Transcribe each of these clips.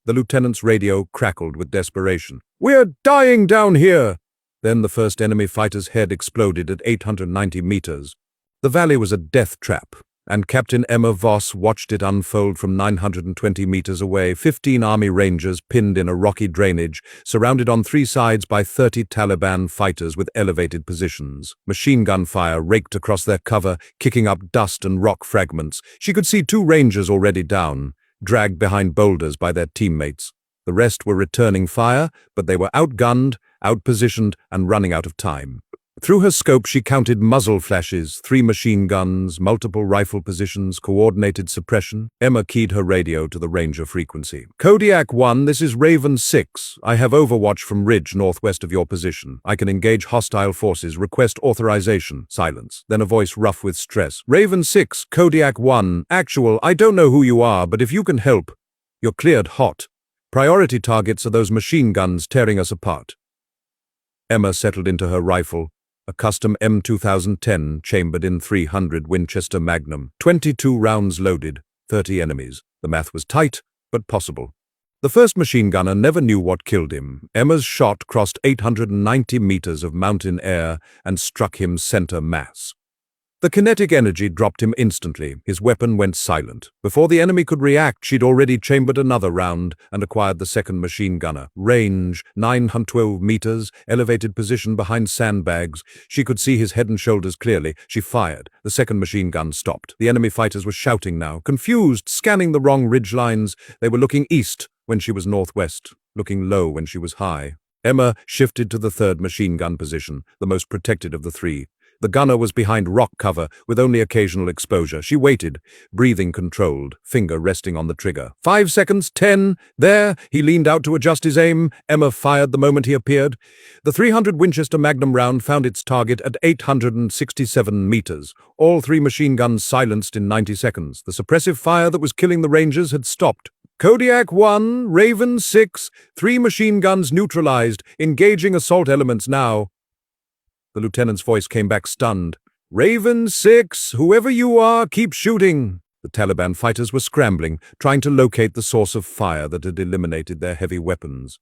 The lieutenant's radio crackled with desperation. "We're dying down here!" Then the first enemy fighter's head exploded at 890 meters. The valley was a death trap, and Captain Emma Voss watched it unfold from 920 meters away. 15 Army Rangers pinned in a rocky drainage, surrounded on three sides by 30 Taliban fighters with elevated positions. Machine gun fire raked across their cover, kicking up dust and rock fragments. She could see 2 Rangers already down, dragged behind boulders by their teammates. The rest were returning fire, but they were outgunned, outpositioned, and running out of time. Through her scope, she counted muzzle flashes, 3 machine guns, multiple rifle positions, coordinated suppression. Emma keyed her radio to the Ranger frequency. "Kodiak 1, this is Raven 6. I have overwatch from ridge northwest of your position. I can engage hostile forces. Request authorization." Silence. Then a voice rough with stress. "Raven 6, Kodiak 1. Actual, I don't know who you are, but if you can help, you're cleared hot. Priority targets are those machine guns tearing us apart." Emma settled into her rifle, a custom M2010 chambered in .300 Winchester Magnum. 22 rounds loaded, 30 enemies. The math was tight, but possible. The first machine gunner never knew what killed him. Emma's shot crossed 890 meters of mountain air and struck him center mass. The kinetic energy dropped him instantly. His weapon went silent. Before the enemy could react, she'd already chambered another round and acquired the second machine gunner. Range, 912 meters, elevated position behind sandbags. She could see his head and shoulders clearly. She fired. The second machine gun stopped. The enemy fighters were shouting now, confused, scanning the wrong ridge lines. They were looking east when she was northwest, looking low when she was high. Emma shifted to the third machine gun position, the most protected of the 3. The gunner was behind rock cover, with only occasional exposure. She waited, breathing controlled, finger resting on the trigger. 5 seconds, 10, there. He leaned out to adjust his aim. Emma fired the moment he appeared. The .300 Winchester Magnum round found its target at 867 meters. All 3 machine guns silenced in 90 seconds. The suppressive fire that was killing the Rangers had stopped. "Kodiak 1, Raven 6, 3 machine guns neutralized, engaging assault elements now." The lieutenant's voice came back stunned. "Raven 6, whoever you are, keep shooting." The Taliban fighters were scrambling, trying to locate the source of fire that had eliminated their heavy weapons.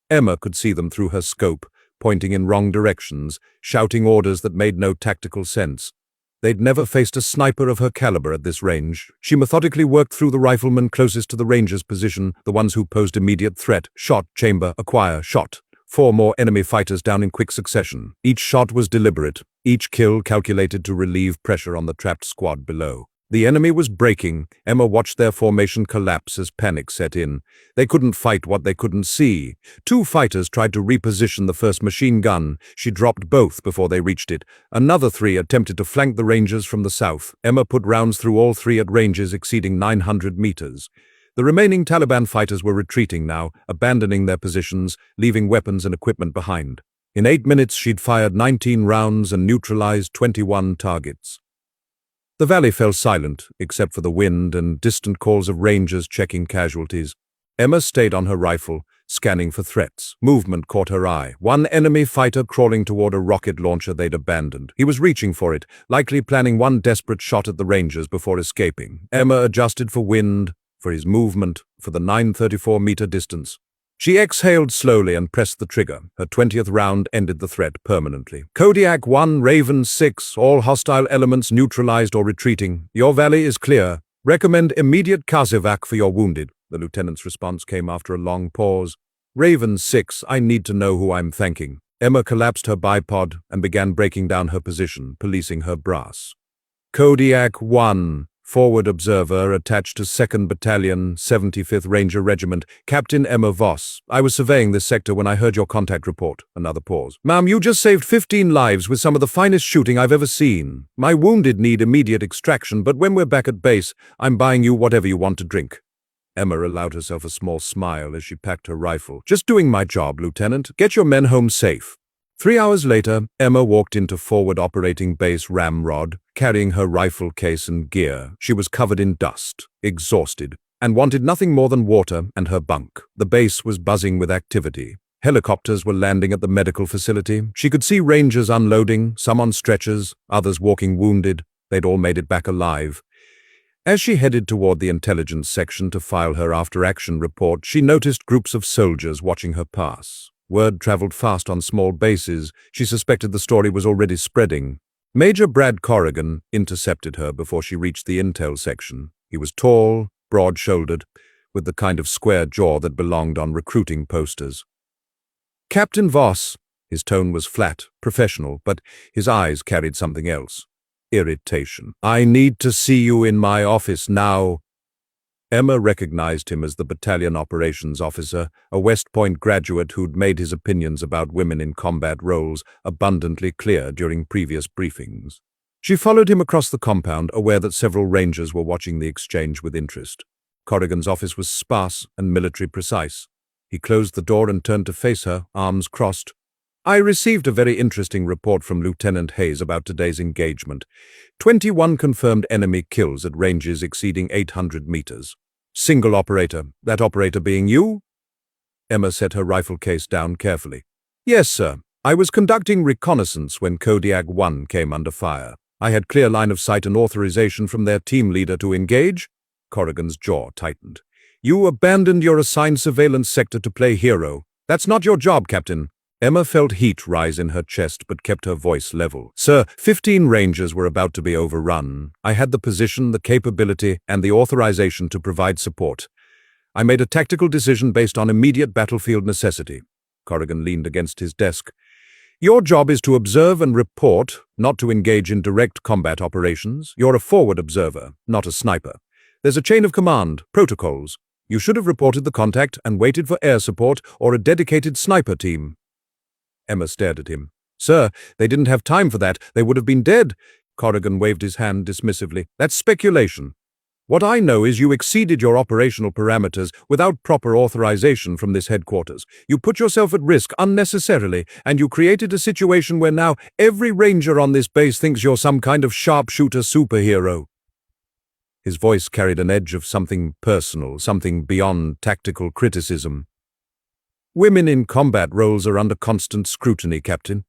Emma could see them through her scope, pointing in wrong directions, shouting orders that made no tactical sense. They'd never faced a sniper of her caliber at this range. She methodically worked through the riflemen closest to the Ranger's position, the ones who posed immediate threat. Shot, chamber, acquire, shot. 4 more enemy fighters down in quick succession. Each shot was deliberate, each kill calculated to relieve pressure on the trapped squad below. The enemy was breaking. Emma watched their formation collapse as panic set in. They couldn't fight what they couldn't see. 2 fighters tried to reposition the first machine gun. She dropped both before they reached it. Another 3 attempted to flank the Rangers from the south. Emma put rounds through all 3 at ranges exceeding 900 meters. The remaining Taliban fighters were retreating now, abandoning their positions, leaving weapons and equipment behind. In 8 minutes, she'd fired 19 rounds and neutralized 21 targets. The valley fell silent, except for the wind and distant calls of Rangers checking casualties. Emma stayed on her rifle, scanning for threats. Movement caught her eye. 1 enemy fighter crawling toward a rocket launcher they'd abandoned. He was reaching for it, likely planning one desperate shot at the Rangers before escaping. Emma adjusted for wind, for his movement, for the 934-meter distance. She exhaled slowly and pressed the trigger. Her 20th round ended the threat permanently. "Kodiak 1, Raven 6, all hostile elements neutralized or retreating. Your valley is clear. Recommend immediate Kazivac for your wounded." The lieutenant's response came after a long pause. "Raven 6, I need to know who I'm thanking." Emma collapsed her bipod and began breaking down her position, policing her brass. "Kodiak 1. Forward observer attached to 2nd Battalion, 75th Ranger Regiment, Captain Emma Voss. I was surveying this sector when I heard your contact report." Another pause. "Ma'am, you just saved 15 lives with some of the finest shooting I've ever seen. My wounded need immediate extraction, but when we're back at base, I'm buying you whatever you want to drink." Emma allowed herself a small smile as she packed her rifle. "Just doing my job, Lieutenant. Get your men home safe." 3 hours later, Emma walked into forward operating base Ramrod, carrying her rifle case and gear. She was covered in dust, exhausted, and wanted nothing more than water and her bunk. The base was buzzing with activity. Helicopters were landing at the medical facility. She could see Rangers unloading, some on stretchers, others walking wounded. They'd all made it back alive. As she headed toward the intelligence section to file her after-action report, she noticed groups of soldiers watching her pass. Word traveled fast on small bases. She suspected the story was already spreading. Major Brad Corrigan intercepted her before she reached the intel section. He was tall, broad-shouldered, with the kind of square jaw that belonged on recruiting posters. "Captain Voss." His tone was flat, professional, but his eyes carried something else. Irritation. "I need to see you in my office now." Emma recognized him as the battalion operations officer, a West Point graduate who'd made his opinions about women in combat roles abundantly clear during previous briefings. She followed him across the compound, aware that several rangers were watching the exchange with interest. Corrigan's office was sparse and military precise. He closed the door and turned to face her, arms crossed. "I received a very interesting report from Lieutenant Hayes about today's engagement. 21 confirmed enemy kills at ranges exceeding 800 meters. Single operator, that operator being you?" Emma set her rifle case down carefully. "Yes, sir. I was conducting reconnaissance when Kodiak 1 came under fire. I had clear line of sight and authorization from their team leader to engage." Corrigan's jaw tightened. "You abandoned your assigned surveillance sector to play hero. That's not your job, Captain." Emma felt heat rise in her chest but kept her voice level. "Sir, 15 Rangers were about to be overrun. I had the position, the capability, and the authorization to provide support. I made a tactical decision based on immediate battlefield necessity." Corrigan leaned against his desk. "Your job is to observe and report, not to engage in direct combat operations. You're a forward observer, not a sniper. There's a chain of command, protocols. You should have reported the contact and waited for air support or a dedicated sniper team." Emma stared at him. "Sir, they didn't have time for that. They would have been dead." Corrigan waved his hand dismissively. "That's speculation. What I know is you exceeded your operational parameters without proper authorization from this headquarters. You put yourself at risk unnecessarily, and you created a situation where now every ranger on this base thinks you're some kind of sharpshooter superhero." His voice carried an edge of something personal, something beyond tactical criticism. "Women in combat roles are under constant scrutiny, Captain.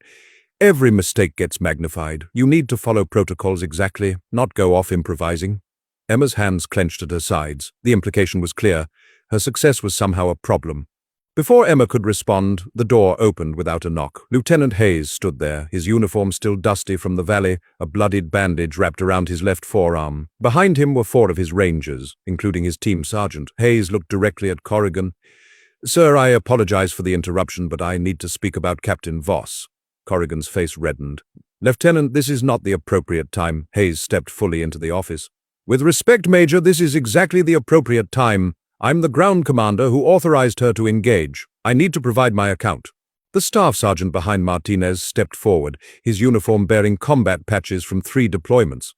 Every mistake gets magnified. You need to follow protocols exactly, not go off improvising." Emma's hands clenched at her sides. The implication was clear. Her success was somehow a problem. Before Emma could respond, the door opened without a knock. Lieutenant Hayes stood there, his uniform still dusty from the valley, a bloodied bandage wrapped around his left forearm. Behind him were 4 of his rangers, including his team sergeant. Hayes looked directly at Corrigan. "Sir, I apologize for the interruption, but I need to speak about Captain Voss." Corrigan's face reddened. "Lieutenant, this is not the appropriate time." Hayes stepped fully into the office. "With respect, Major, this is exactly the appropriate time. I'm the ground commander who authorized her to engage. I need to provide my account." The staff sergeant behind Martinez stepped forward, his uniform bearing combat patches from 3 deployments.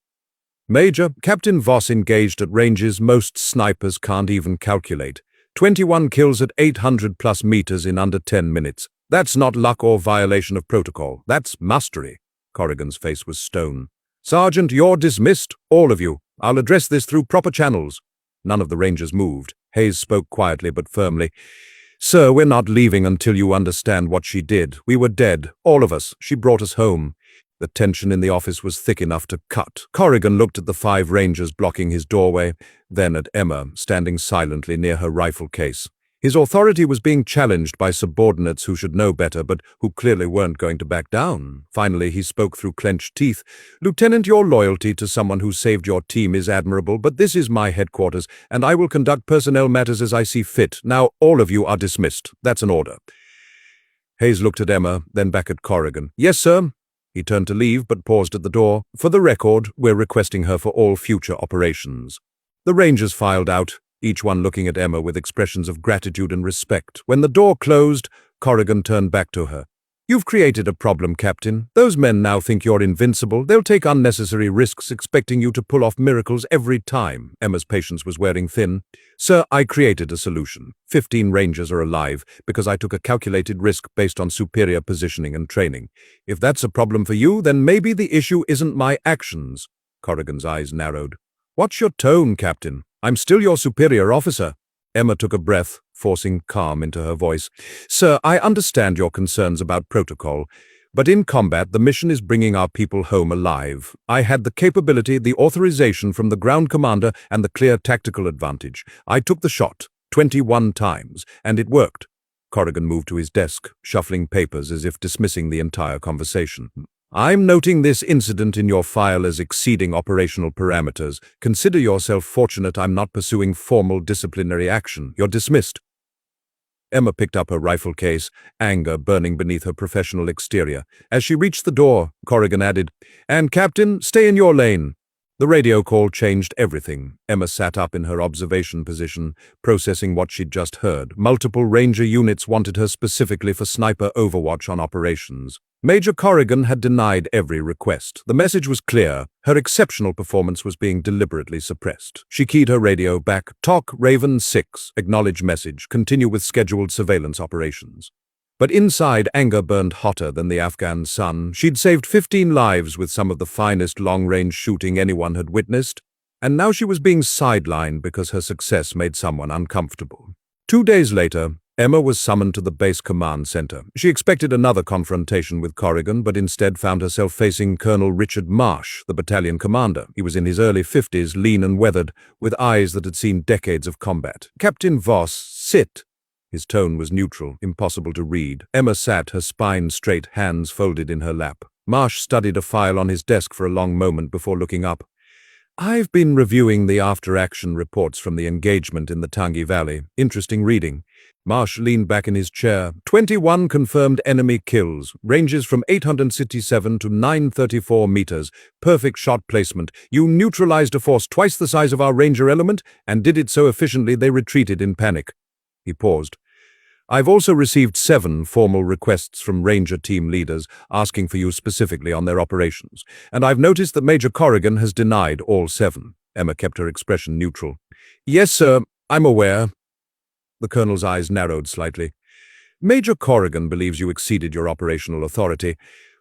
"Major, Captain Voss engaged at ranges most snipers can't even calculate. 21 kills at 800+ meters in under 10 minutes. That's not luck or violation of protocol. That's mastery." Corrigan's face was stone. "Sergeant, you're dismissed, all of you. I'll address this through proper channels." None of the rangers moved. Hayes spoke quietly but firmly. "Sir, we're not leaving until you understand what she did. We were dead, all of us. She brought us home." The tension in the office was thick enough to cut. Corrigan looked at the 5 rangers blocking his doorway, then at Emma, standing silently near her rifle case. His authority was being challenged by subordinates who should know better, but who clearly weren't going to back down. Finally, he spoke through clenched teeth. "Lieutenant, your loyalty to someone who saved your team is admirable, but this is my headquarters, and I will conduct personnel matters as I see fit. Now, all of you are dismissed. That's an order." Hayes looked at Emma, then back at Corrigan. "Yes, sir." He turned to leave, but paused at the door. "For the record, we're requesting her for all future operations." The rangers filed out, each one looking at Emma with expressions of gratitude and respect. When the door closed, Corrigan turned back to her. "You've created a problem, Captain. Those men now think you're invincible. They'll take unnecessary risks expecting you to pull off miracles every time." Emma's patience was wearing thin. "Sir, I created a solution. 15 Rangers are alive because I took a calculated risk based on superior positioning and training. If that's a problem for you, then maybe the issue isn't my actions." Corrigan's eyes narrowed. "What's your tone, Captain? I'm still your superior officer." Emma took a breath, forcing calm into her voice. "Sir, I understand your concerns about protocol. But in combat, the mission is bringing our people home alive. I had the capability, the authorization from the ground commander, and the clear tactical advantage. I took the shot 21 times, and it worked. Corrigan moved to his desk, shuffling papers as if dismissing the entire conversation. I'm noting this incident in your file as exceeding operational parameters. Consider yourself fortunate I'm not pursuing formal disciplinary action. You're dismissed. Emma picked up her rifle case, anger burning beneath her professional exterior. As she reached the door, Corrigan added, "And Captain, stay in your lane." The radio call changed everything. Emma sat up in her observation position, processing what she'd just heard. Multiple Ranger units wanted her specifically for sniper overwatch on operations. Major Corrigan had denied every request. The message was clear. Her exceptional performance was being deliberately suppressed. She keyed her radio back. "Talk, Raven 6. Acknowledge message. Continue with scheduled surveillance operations." But inside, anger burned hotter than the Afghan sun. She'd saved 15 lives with some of the finest long-range shooting anyone had witnessed, and now she was being sidelined because her success made someone uncomfortable. 2 days later, Emma was summoned to the base command center. She expected another confrontation with Corrigan, but instead found herself facing Colonel Richard Marsh, the battalion commander. He was in his early 50s, lean and weathered, with eyes that had seen decades of combat. "Captain Voss, sit." His tone was neutral, impossible to read. Emma sat, her spine straight, hands folded in her lap. Marsh studied a file on his desk for a long moment before looking up. "I've been reviewing the after-action reports from the engagement in the Tangi Valley. Interesting reading." Marsh leaned back in his chair. 21 confirmed enemy kills, ranges from 867 to 934 meters. Perfect shot placement. You neutralized a force twice the size of our Ranger element, and did it so efficiently they retreated in panic. He paused. "I've also received 7 formal requests from Ranger team leaders asking for you specifically on their operations, and I've noticed that Major Corrigan has denied all 7. Emma kept her expression neutral. "Yes, sir, I'm aware." The colonel's eyes narrowed slightly. "Major Corrigan believes you exceeded your operational authority.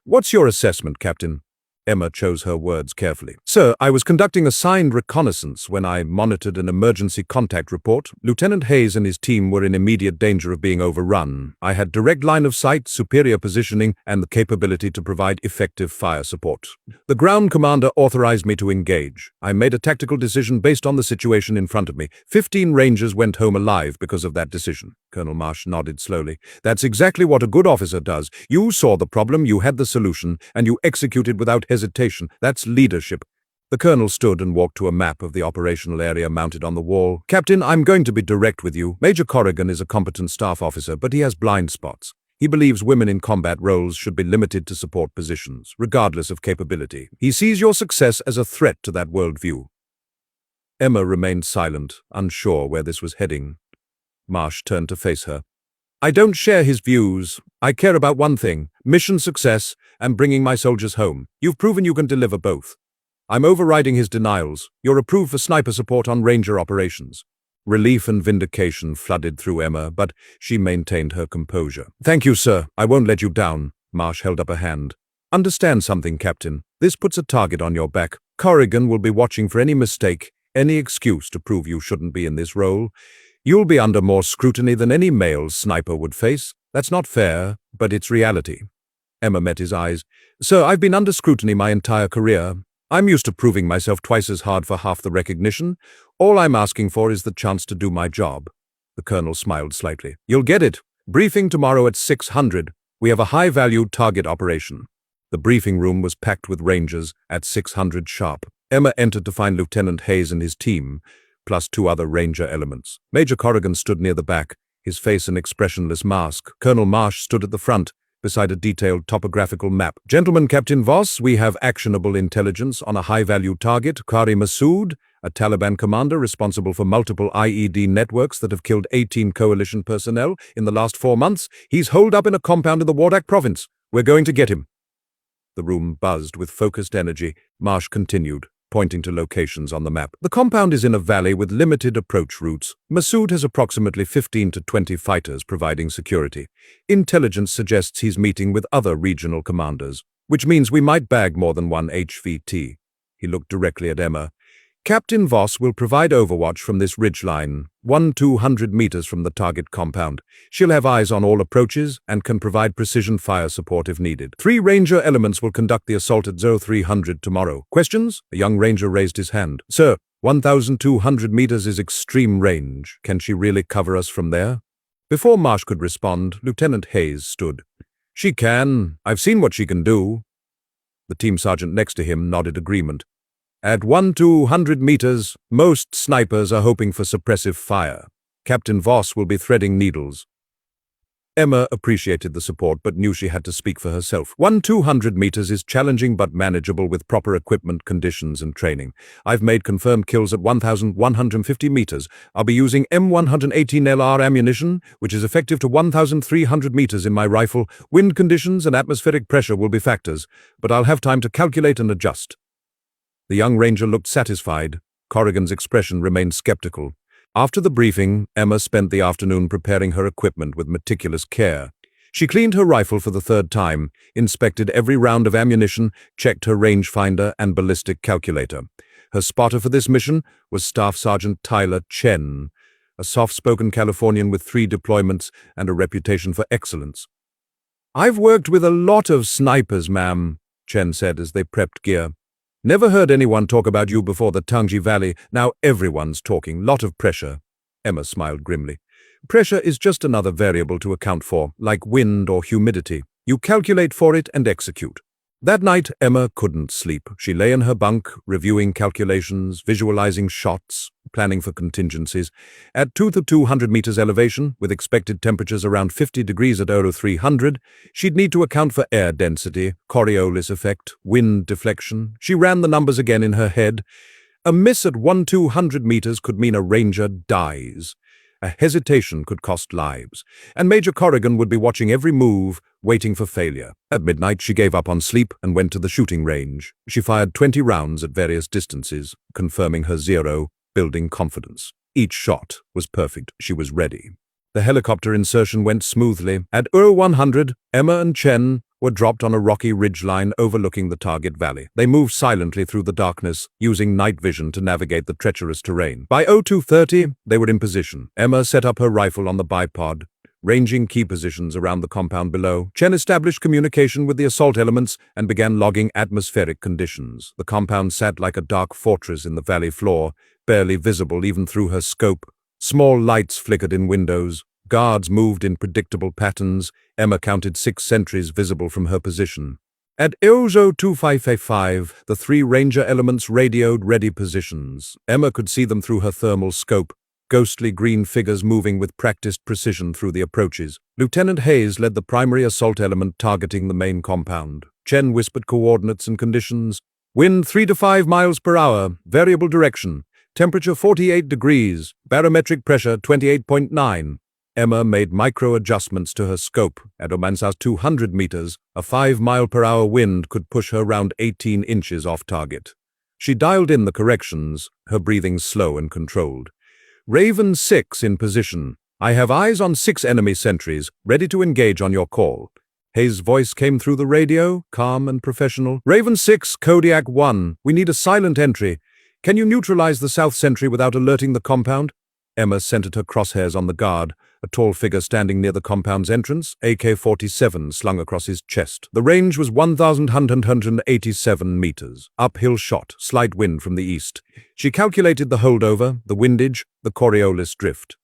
What's your assessment, Captain?" Emma chose her words carefully. "Sir, I was conducting assigned reconnaissance when I monitored an emergency contact report. Lieutenant Hayes and his team were in immediate danger of being overrun. I had direct line of sight, superior positioning, and the capability to provide effective fire support. The ground commander authorized me to engage. I made a tactical decision based on the situation in front of me. 15 Rangers went home alive because of that decision." Colonel Marsh nodded slowly. "That's exactly what a good officer does. You saw the problem, you had the solution, and you executed without hesitation. That's leadership." The colonel stood and walked to a map of the operational area mounted on the wall. "Captain, I'm going to be direct with you. Major Corrigan is a competent staff officer, but he has blind spots. He believes women in combat roles should be limited to support positions, regardless of capability. He sees your success as a threat to that worldview." Emma remained silent, unsure where this was heading. Marsh turned to face her. "I don't share his views. I care about one thing, mission success and bringing my soldiers home. You've proven you can deliver both. I'm overriding his denials. You're approved for sniper support on Ranger operations." Relief and vindication flooded through Emma, but she maintained her composure. "Thank you, sir. I won't let you down." Marsh held up a hand. "Understand something, Captain. This puts a target on your back. Corrigan will be watching for any mistake, any excuse to prove you shouldn't be in this role. You'll be under more scrutiny than any male sniper would face. That's not fair, but it's reality." Emma met his eyes. "Sir, I've been under scrutiny my entire career. I'm used to proving myself twice as hard for half the recognition. All I'm asking for is the chance to do my job." The colonel smiled slightly. "You'll get it. Briefing tomorrow at 600. We have a high-value target operation." The briefing room was packed with Rangers at 600 sharp. Emma entered to find Lieutenant Hayes and his team, plus 2 other Ranger elements. Major Corrigan stood near the back, his face an expressionless mask. Colonel Marsh stood at the front, beside a detailed topographical map. "Gentlemen, Captain Voss, we have actionable intelligence on a high-value target, Qari Massoud, a Taliban commander responsible for multiple IED networks that have killed 18 coalition personnel in the last 4 months. He's holed up in a compound in the Wardak province. We're going to get him." The room buzzed with focused energy. Marsh continued, pointing to locations on the map. "The compound is in a valley with limited approach routes. Massoud has approximately 15 to 20 fighters providing security. Intelligence suggests he's meeting with other regional commanders, which means we might bag more than one HVT." He looked directly at Emma. Captain Voss will provide overwatch from this ridgeline, 200 meters from the target compound. She'll have eyes on all approaches and can provide precision fire support if needed. 3 Ranger elements will conduct the assault at 0300 tomorrow. Questions? A young Ranger raised his hand. Sir, 1,200 meters is extreme range. Can she really cover us from there? Before Marsh could respond, Lieutenant Hayes stood. She can. I've seen what she can do. The team sergeant next to him nodded agreement. At 1,200 meters, most snipers are hoping for suppressive fire. Captain Voss will be threading needles. Emma appreciated the support but knew she had to speak for herself. 1,200 meters is challenging but manageable with proper equipment, conditions and training. I've made confirmed kills at 1,150 meters. I'll be using M118LR ammunition, which is effective to 1,300 meters in my rifle. Wind conditions and atmospheric pressure will be factors, but I'll have time to calculate and adjust. The young Ranger looked satisfied. Corrigan's expression remained skeptical. After the briefing, Emma spent the afternoon preparing her equipment with meticulous care. She cleaned her rifle for the 3rd time, inspected every round of ammunition, checked her rangefinder and ballistic calculator. Her spotter for this mission was Staff Sergeant Tyler Chen, a soft-spoken Californian with 3 deployments and a reputation for excellence. I've worked with a lot of snipers, ma'am, Chen said as they prepped gear. Never heard anyone talk about you before the Tangji Valley. Now everyone's talking. Lot of pressure. Emma smiled grimly. Pressure is just another variable to account for, like wind or humidity. You calculate for it and execute. That night, Emma couldn't sleep. She lay in her bunk, reviewing calculations, visualizing shots, planning for contingencies. At 200 meters elevation, with expected temperatures around 50 degrees at 0300, she'd need to account for air density, Coriolis effect, wind deflection. She ran the numbers again in her head. A miss at 1,200 meters could mean a Ranger dies. A hesitation could cost lives, and Major Corrigan would be watching every move, waiting for failure. At midnight, she gave up on sleep and went to the shooting range. She fired 20 rounds at various distances, confirming her zero, building confidence. Each shot was perfect. She was ready. The helicopter insertion went smoothly. At 100, Emma and Chen were dropped on a rocky ridgeline overlooking the target valley. They moved silently through the darkness, using night vision to navigate the treacherous terrain. By 0230, they were in position. Emma set up her rifle on the bipod, ranging key positions around the compound below. Chen established communication with the assault elements and began logging atmospheric conditions. The compound sat like a dark fortress in the valley floor, barely visible even through her scope. Small lights flickered in windows. Guards moved in predictable patterns. Emma counted 6 sentries visible from her position. At 0255, the 3 Ranger elements radioed ready positions. Emma could see them through her thermal scope, ghostly green figures moving with practiced precision through the approaches. Lieutenant Hayes led the primary assault element targeting the main compound. Chen whispered coordinates and conditions. Wind 3 to 5 miles per hour, variable direction. Temperature 48 degrees, barometric pressure 28.9. Emma made micro-adjustments to her scope. At 200 meters, a 5-mile-per-hour wind could push her around 18 inches off target. She dialed in the corrections, her breathing slow and controlled. Raven 6 in position. I have eyes on 6 enemy sentries, ready to engage on your call. Hayes' voice came through the radio, calm and professional. Raven 6, Kodiak 1. We need a silent entry. Can you neutralize the south sentry without alerting the compound? Emma centered her crosshairs on the guard, a tall figure standing near the compound's entrance, AK-47 slung across his chest. The range was 1,187 meters. Uphill shot, slight wind from the east. She calculated the holdover, the windage, the Coriolis drift.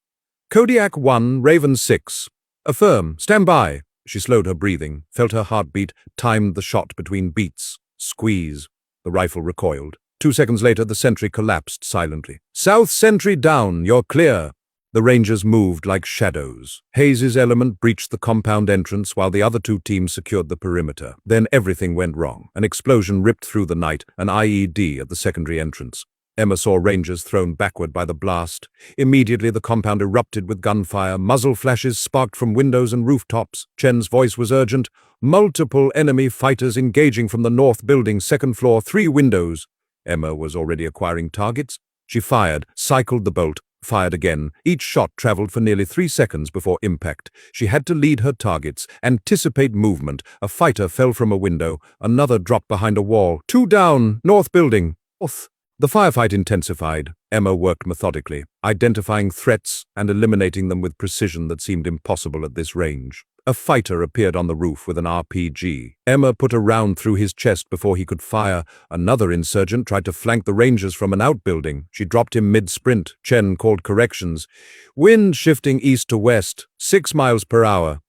Kodiak 1, Raven 6. Affirm, stand by. She slowed her breathing, felt her heartbeat, timed the shot between beats. Squeeze. The rifle recoiled. 2 seconds later, the sentry collapsed silently. South sentry down, you're clear. The Rangers moved like shadows. Hayes' element breached the compound entrance while the other 2 teams secured the perimeter. Then everything went wrong. An explosion ripped through the night, an IED at the secondary entrance. Emma saw Rangers thrown backward by the blast. Immediately the compound erupted with gunfire. Muzzle flashes sparked from windows and rooftops. Chen's voice was urgent. Multiple enemy fighters engaging from the north building, 2nd floor, 3 windows. Emma was already acquiring targets. She fired, cycled the bolt, fired again. Each shot traveled for nearly 3 seconds before impact. She had to lead her targets, anticipate movement. A fighter fell from a window. Another dropped behind a wall. 2 down, north building. North. The firefight intensified. Emma worked methodically, identifying threats and eliminating them with precision that seemed impossible at this range. A fighter appeared on the roof with an RPG. Emma put a round through his chest before he could fire. Another insurgent tried to flank the Rangers from an outbuilding. She dropped him mid-sprint. Chen called corrections. Wind shifting east to west, 6 miles per hour.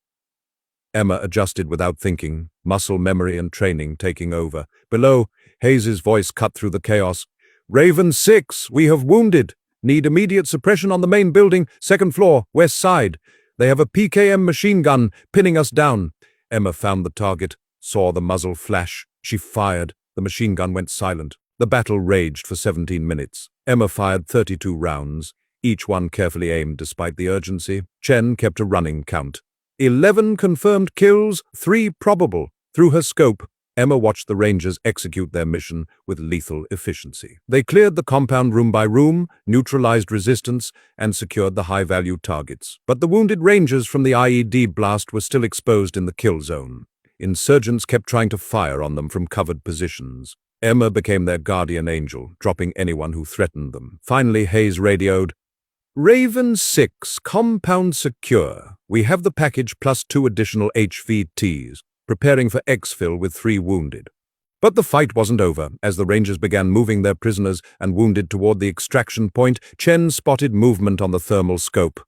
Emma adjusted without thinking, muscle memory and training taking over. Below, Hayes's voice cut through the chaos. Raven 6, we have wounded. Need immediate suppression on the main building, 2nd floor, west side. They have a PKM machine gun pinning us down. Emma found the target, saw the muzzle flash. She fired. The machine gun went silent. The battle raged for 17 minutes. Emma fired 32 rounds, each one carefully aimed despite the urgency. Chen kept a running count. 11 confirmed kills, 3 probable. Through her scope, Emma watched the Rangers execute their mission with lethal efficiency. They cleared the compound room by room, neutralized resistance, and secured the high-value targets. But the wounded Rangers from the IED blast were still exposed in the kill zone. Insurgents kept trying to fire on them from covered positions. Emma became their guardian angel, dropping anyone who threatened them. Finally, Hayes radioed, Raven 6, compound secure. We have the package plus 2 additional HVTs. Preparing for exfil with 3 wounded. But the fight wasn't over. As the Rangers began moving their prisoners and wounded toward the extraction point, Chen spotted movement on the thermal scope.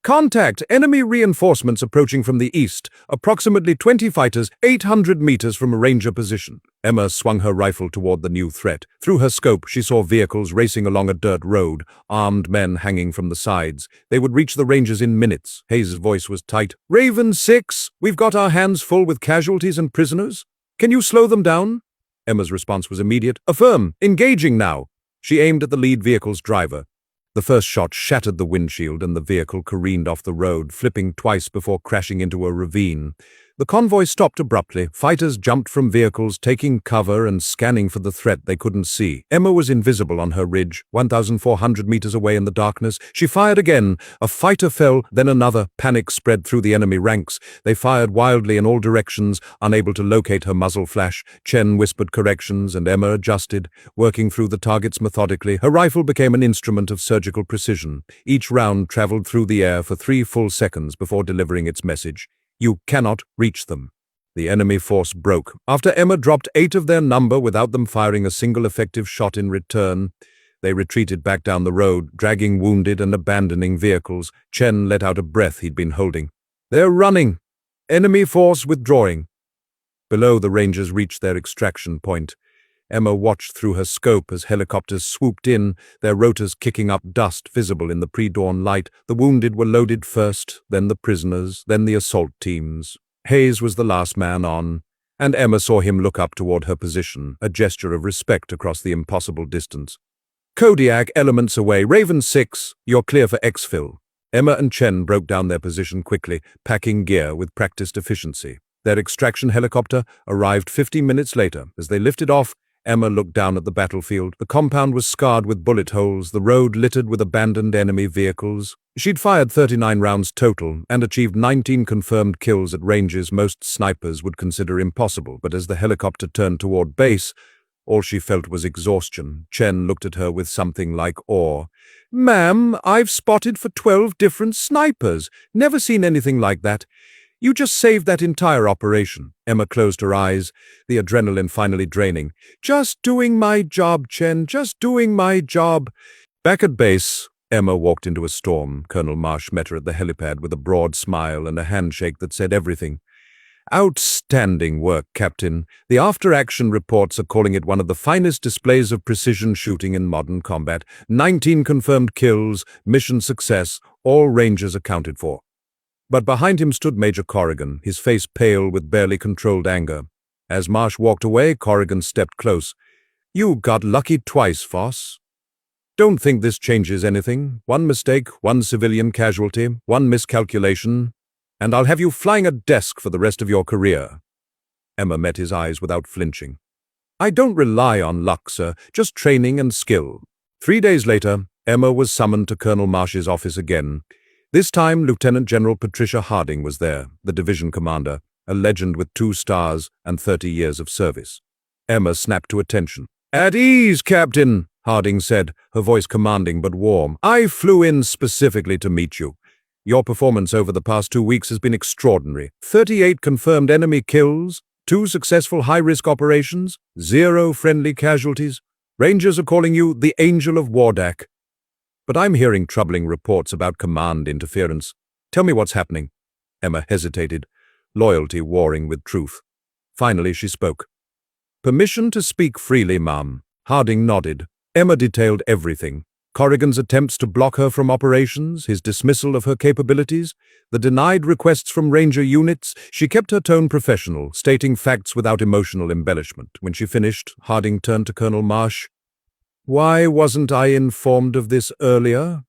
Contact! Enemy reinforcements approaching from the east. Approximately 20 fighters, 800 meters from a Ranger position. Emma swung her rifle toward the new threat. Through her scope, she saw vehicles racing along a dirt road, armed men hanging from the sides. They would reach the Rangers in minutes. Hayes' voice was tight. Raven 6, we've got our hands full with casualties and prisoners. Can you slow them down? Emma's response was immediate. Affirm, engaging now. She aimed at the lead vehicle's driver. The first shot shattered the windshield and the vehicle careened off the road, flipping twice before crashing into a ravine. The convoy stopped abruptly. Fighters jumped from vehicles, taking cover and scanning for the threat they couldn't see. Emma was invisible on her ridge, 1,400 meters away in the darkness. She fired again. A fighter fell, then another. Panic spread through the enemy ranks. They fired wildly in all directions, unable to locate her muzzle flash. Chen whispered corrections, and Emma adjusted, working through the targets methodically. Her rifle became an instrument of surgical precision. Each round traveled through the air for 3 full seconds before delivering its message. You cannot reach them. The enemy force broke. After Emma dropped 8 of their number without them firing a single effective shot in return, they retreated back down the road, dragging wounded and abandoning vehicles. Chen let out a breath he'd been holding. They're running. Enemy force withdrawing. Below, the Rangers reached their extraction point. Emma watched through her scope as helicopters swooped in, their rotors kicking up dust visible in the pre-dawn light. The wounded were loaded first, then the prisoners, then the assault teams. Hayes was the last man on, and Emma saw him look up toward her position, a gesture of respect across the impossible distance. Kodiak, elements away. Raven 6, you're clear for exfil. Emma and Chen broke down their position quickly, packing gear with practiced efficiency. Their extraction helicopter arrived 50 minutes later. As they lifted off, Emma looked down at the battlefield. The compound was scarred with bullet holes, the road littered with abandoned enemy vehicles. She'd fired 39 rounds total and achieved 19 confirmed kills at ranges most snipers would consider impossible, but as the helicopter turned toward base, all she felt was exhaustion. Chen looked at her with something like awe. Ma'am, I've spotted for 12 different snipers. Never seen anything like that. You just saved that entire operation. Emma closed her eyes, the adrenaline finally draining. Just doing my job, Chen, just doing my job. Back at base, Emma walked into a storm. Colonel Marsh met her at the helipad with a broad smile and a handshake that said everything. Outstanding work, Captain. The after-action reports are calling it one of the finest displays of precision shooting in modern combat. 19 confirmed kills, mission success, all Rangers accounted for. But behind him stood Major Corrigan, his face pale with barely controlled anger. As Marsh walked away, Corrigan stepped close. You got lucky twice, Foss. Don't think this changes anything. One mistake, one civilian casualty, one miscalculation, and I'll have you flying a desk for the rest of your career. Emma met his eyes without flinching. I don't rely on luck, sir, just training and skill. 3 days later, Emma was summoned to Colonel Marsh's office again. This time, Lieutenant General Patricia Harding was there, the division commander, a legend with 2 stars and 30 years of service. Emma snapped to attention. At ease, Captain! Harding said, her voice commanding but warm. I flew in specifically to meet you. Your performance over the past 2 weeks has been extraordinary. 38 confirmed enemy kills, 2 successful high-risk operations, 0 friendly casualties. Rangers are calling you the Angel of Wardak. But I'm hearing troubling reports about command interference. Tell me what's happening. Emma hesitated, loyalty warring with truth. Finally she spoke. Permission to speak freely, ma'am. Harding nodded. Emma detailed everything. Corrigan's attempts to block her from operations, his dismissal of her capabilities, the denied requests from Ranger units. She kept her tone professional, stating facts without emotional embellishment. When she finished, Harding turned to Colonel Marsh. Why wasn't I informed of this earlier?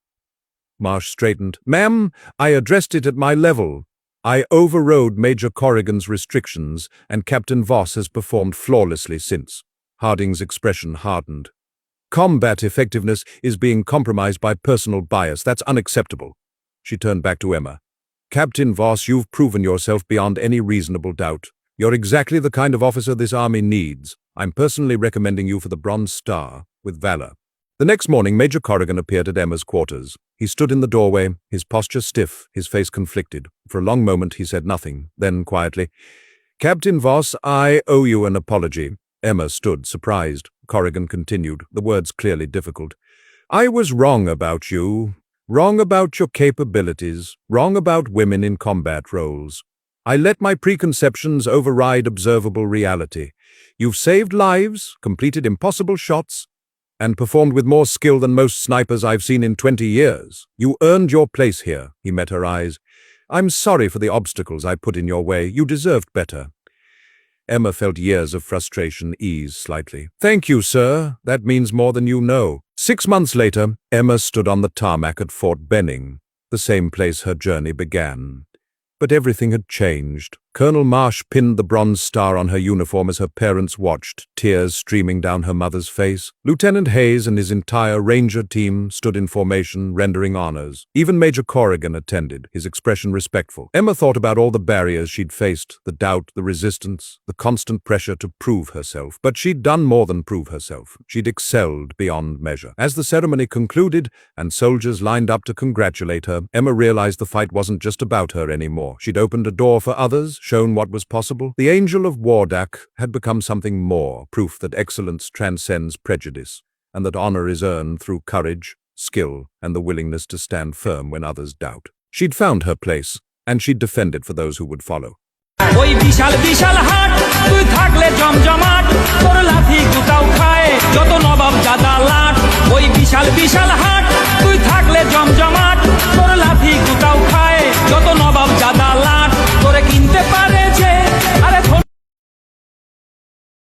Marsh straightened. Ma'am, I addressed it at my level. I overrode Major Corrigan's restrictions, and Captain Voss has performed flawlessly since. Harding's expression hardened. Combat effectiveness is being compromised by personal bias. That's unacceptable. She turned back to Emma. Captain Voss, you've proven yourself beyond any reasonable doubt. You're exactly the kind of officer this army needs. I'm personally recommending you for the Bronze Star, with valor. The next morning, Major Corrigan appeared at Emma's quarters. He stood in the doorway, his posture stiff, his face conflicted. For a long moment he said nothing, then quietly, Captain Voss, I owe you an apology. Emma stood, surprised. Corrigan continued, the words clearly difficult. I was wrong about you, wrong about your capabilities, wrong about women in combat roles. I let my preconceptions override observable reality. You've saved lives, completed impossible shots, and performed with more skill than most snipers I've seen in 20 years. You earned your place here. He met her eyes. I'm sorry for the obstacles I put in your way. You deserved better. Emma felt years of frustration ease slightly. Thank you, sir. That means more than you know. 6 months later, Emma stood on the tarmac at Fort Benning, the same place her journey began. But everything had changed. Colonel Marsh pinned the Bronze Star on her uniform as her parents watched, tears streaming down her mother's face. Lieutenant Hayes and his entire Ranger team stood in formation, rendering honors. Even Major Corrigan attended, his expression respectful. Emma thought about all the barriers she'd faced, the doubt, the resistance, the constant pressure to prove herself. But she'd done more than prove herself. She'd excelled beyond measure. As the ceremony concluded and soldiers lined up to congratulate her, Emma realized the fight wasn't just about her anymore. She'd opened a door for others, shown what was possible. The Angel of Wardak had become something more, proof that excellence transcends prejudice, and that honor is earned through courage, skill, and the willingness to stand firm when others doubt. She'd found her place, and she'd defend it for those who would follow. ওই বিশাল বিশাল হাট তুই থাকলে জমজমাট তোর লাথি গুতাও খায় যত